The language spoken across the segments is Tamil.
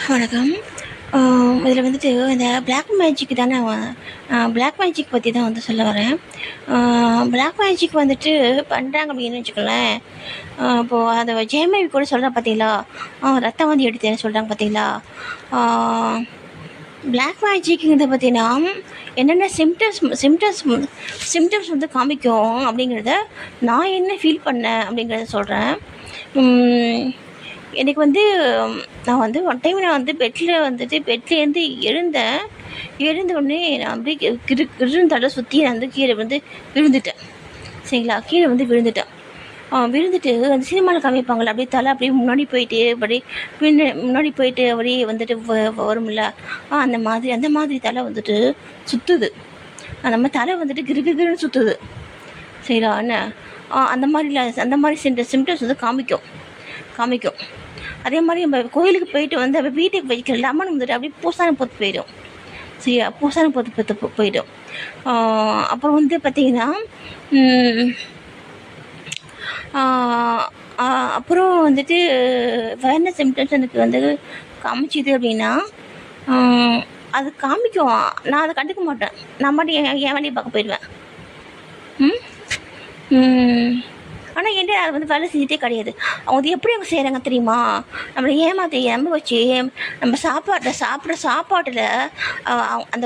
வணக்கம். இதில் வந்துட்டு இந்த பிளாக் மேஜிக் தானே, பிளாக் மேஜிக் பற்றி தான் வந்து சொல்ல வரேன். பிளாக் மேஜிக் வந்துட்டு பண்ணுறாங்க அப்படின்னு வச்சுக்கோங்களேன். இப்போது அதை ஜெயமேவி கூட சொல்கிறேன் பார்த்தீங்களா, ரத்தம் வந்து எடுத்து சொல்கிறாங்க பார்த்தீங்களா. பிளாக் மேஜிக்ங்கிறத பார்த்தீங்கன்னா என்னென்ன சிம்டம்ஸ் வந்து காமிக்கும் அப்படிங்கிறத நான் என்ன ஃபீல் பண்ணேன் அப்படிங்கிறத சொல்கிறேன். எனக்கு வந்து நான் வந்து ஒன் டைம் நான் வந்து பெட்லேருந்து எழுந்த உடனே நான் அப்படியே கிருன்னு தலை சுற்றி நான் வந்து கீழே வந்து விழுந்துட்டேன். சரிங்களா, கீழே வந்து விழுந்துட்டேன். விழுந்துட்டு அந்த சினிமாவில் காமிப்பாங்கள்ல, அப்படியே தலை அப்படியே முன்னாடி போயிட்டு அப்படியே முன்னாடி போயிட்டு அப்படியே வந்துட்டு வரும்ல, அந்த மாதிரி தலை வந்துட்டு சுற்றுது. நம்ம தலை வந்துட்டு கிருன்னு சுற்றுது. சரிங்களா, என்ன அந்த மாதிரி சிம்டம்ஸ் வந்து காமிக்கும். அதே மாதிரி நம்ம கோயிலுக்கு போயிட்டு வந்து அப்போ வீட்டுக்கு வைக்கிற லெமன் வந்துட்டு அப்படியே பூசானம் போட்டு போயிடும். சரியா, பூசானம் போட்டு போயிடும். அப்புறம் வந்து பார்த்திங்கன்னா அப்புறம் வந்துட்டு வேறு சிம்டம்ஸ் எனக்கு வந்து காமிச்சிது அப்படின்னா, அது காமிக்கும், நான் அதை கண்டுக்க மாட்டேன். நான் மட்டும் என் வேலையை பார்க்க போயிடுவேன். ஆனால் என்கிட்ட அது வந்து வேலை செஞ்சுட்டே கிடையாது. அவங்க வந்து எப்படி அவங்க செய்கிறாங்க தெரியுமா, நம்மளை ஏமாற்றி நம்ப வச்சு நம்ம சாப்பாட்டில் அந்த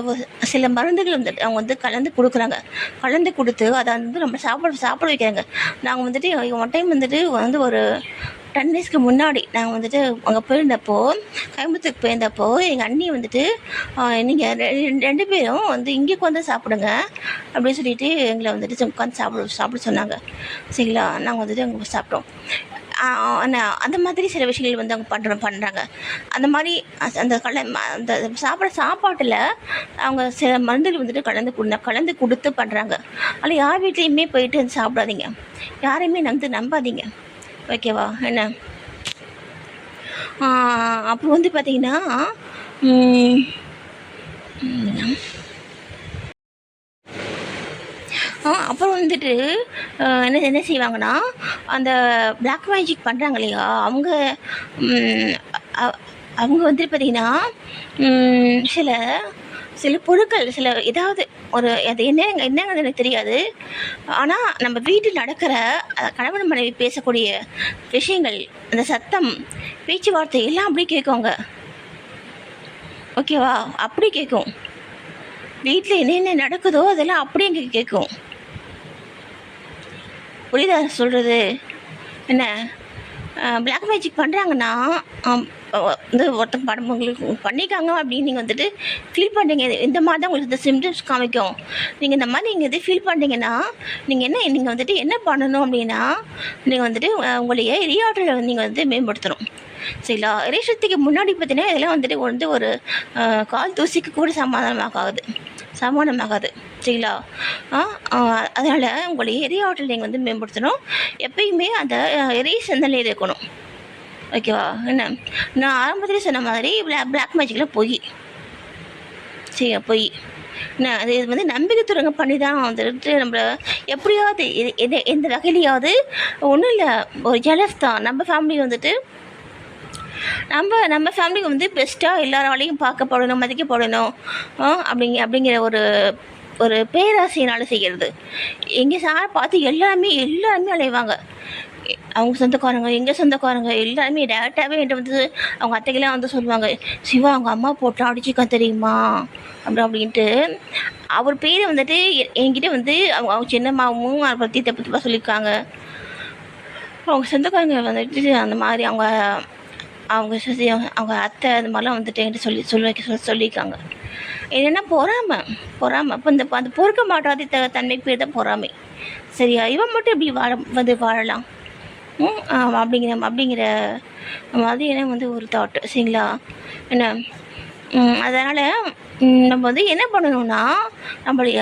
சில மருந்துகள் வந்துட்டு அவங்க வந்து கலந்து கொடுத்து அதை வந்து நம்ம சாப்பிட வைக்கிறாங்க. நாங்கள் வந்துட்டு ஒன் டைம் வந்துட்டு ஒரு 10 டேஸ்க்கு முன்னாடி நாங்கள் வந்துட்டு அங்கே போயிருந்தப்போ, கோயம்புத்தூருக்கு போயிருந்தப்போ, எங்கள் அண்ணி வந்துட்டு நீங்கள் 2 பேரும் வந்து இங்கேக்கு வந்து சாப்பிடுங்க அப்படின்னு சொல்லிட்டு எங்களை வந்துட்டு உட்காந்து சாப்பிட சொன்னாங்க. சரிங்களா, நாங்கள் வந்துட்டு அங்கே சாப்பிட்டோம். அந்த மாதிரி சில விஷயங்கள் வந்து அவங்க பண்ணுறாங்க. அந்த மாதிரி அந்த சாப்பாட்டில் அவங்க சில மருந்துகள் வந்துட்டு கலந்து கொடுத்து பண்ணுறாங்க. அதில் யார் வீட்லேயுமே போயிட்டு வந்து சாப்பிடாதீங்க, யாரையுமே நம்பாதீங்க. ஓகேவா, என்ன. அப்புறம் வந்து பார்த்திங்கன்னா அப்புறம் வந்துட்டு என்ன செய்வாங்கன்னா, அந்த பிளாக் மேஜிக் பண்ணுறாங்க இல்லையா, அவங்க வந்துட்டு பார்த்திங்கன்னா சில பொருட்கள் ஏதாவது அது என்னங்கிறது எனக்கு தெரியாது. ஆனால் நம்ம வீட்டில் நடக்கிற கணவன் மனைவி பேசக்கூடிய விஷயங்கள், அந்த சத்தம், பேச்சுவார்த்தை எல்லாம் அப்படி கேட்குங்க. ஓகேவா, அப்படி கேட்கும். வீட்டில் என்னென்ன நடக்குதோ அதெல்லாம் அப்படியே எங்கே கேட்கும். புரியுதா சொல்கிறது என்ன. பிளாக் மேஜிக் பண்ணுறாங்கன்னா வந்து ஒருத்தங்க படம் உங்களுக்கு பண்ணியிருக்காங்க அப்படின்னு நீங்கள் வந்துட்டு ஃபீல் பண்ணுறீங்க, இந்த மாதிரி தான் உங்களுக்கு இந்த சிம்டம்ஸ் காமிக்கும். நீங்கள் இந்த மாதிரி நீங்கள் இது ஃபீல் பண்ணுறீங்கன்னா நீங்கள் வந்துட்டு என்ன பண்ணணும் அப்படின்னா, நீங்கள் வந்துட்டு உங்களுடைய எரியாற்றலை நீங்கள் வந்து மேம்படுத்தணும். சரிங்களா, எரிசக்திக்கு முன்னாடி பார்த்தீங்கன்னா இதெல்லாம் வந்துட்டு ஒரு கால் தூசிக்கு கூட சமாதானமாகாது. சரிங்களா. அதனால் உங்களுடைய எரியாற்றல் நீங்கள் வந்து மேம்படுத்தணும். எப்பயுமே அந்த எரி சிந்தனை இருக்கணும். ஓகேவா, என்ன. நான் ஆரம்பத்தில் சொன்ன மாதிரி பிளாக் மேஜிக்கில் பொய். சரியா, பொய். அது வந்து நம்பிக்கை துறங்க பண்ணி தான் வந்துட்டு நம்மளை எப்படியாவது எந்த வகையிலையாவது, ஒன்றும் இல்லை, ஒரு ஜெலஸ் தான். நம்ம ஃபேமிலி வந்துட்டு நம்ம ஃபேமிலிக்கு வந்து பெஸ்ட்டாக எல்லாராலையும் பார்க்கப்படணும், மதிக்கப்படணும் அப்படிங்கிற ஒரு பேராசையினால் செய்கிறது. எங்கே சார் பார்த்து எல்லாருமே அலைவாங்க. அவங்க சொந்தக்காரங்க, எங்கள் சொந்தக்காரங்க எல்லாருமே டேரெக்டாகவே என்கிட்ட வந்து அவங்க அத்தைக்கெல்லாம் வந்து சொல்லுவாங்க, சிவா அவங்க அம்மா போட்டு அடிச்சுக்க தெரியுமா அப்படின்ட்டு. அவர் பேரை வந்துட்டு என்கிட்ட வந்து அவங்க சின்னம்மாவும் அதை பற்றி தப்பு சொல்லியிருக்காங்க. அவங்க சொந்தக்காரங்க வந்துட்டு அந்த மாதிரி அவங்க அத்தை அந்த மாதிரிலாம் வந்துட்டு என்கிட்ட சொல்லியிருக்காங்க. என்னென்னா பொறாமை. அப்போ அந்த பொறுக்க மாட்டாத தன்மை பேர் தான் பொறாமை. சரியா, இவன் மட்டும் எப்படி வாழலாம் அப்படிங்கிற மாதிரி எனக்கு வந்து ஒரு தாட்டு. சரிங்களா, என்ன. அதனால் நம்ம வந்து என்ன பண்ணணும்னா, நம்மளுடைய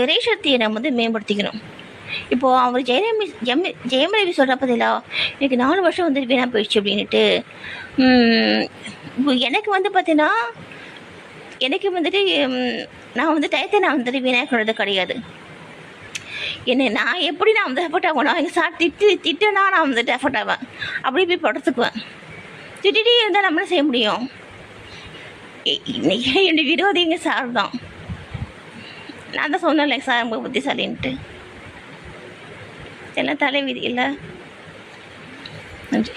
இறைசக்தியை நம்ம வந்து மேம்படுத்திக்கணும். இப்போது அவர் ஜெயமரவி சொல்கிற பதிலா எனக்கு 4 வருஷம் வந்து வீணாக போயிடுச்சு அப்படின்ட்டு. இப்போ எனக்கு வந்து பார்த்தீங்கன்னா, எனக்கு வந்துட்டு நான் வந்து டயத்தை நான் வந்துட்டு வீணாக்கிறது கிடையாது. நான் எப்படி நான் வந்து எஃபர்ட் ஆகணும், எங்கள் சார் திட்டுனா நான் வந்துட்டு எஃபர்ட் ஆவேன். அப்படி போய் படுத்துக்குவேன். திட்டிகிட்டே இருந்தால் நம்மளால செய்ய முடியும். இன்னைக்கு என்னுடைய விரோதிங்க சார் தான். நான் தான் சொன்னேன்ல சார் ரொம்ப புத்திசாலின்ட்டு. எல்லாம் தலைவிதி இல்லை. நன்றி.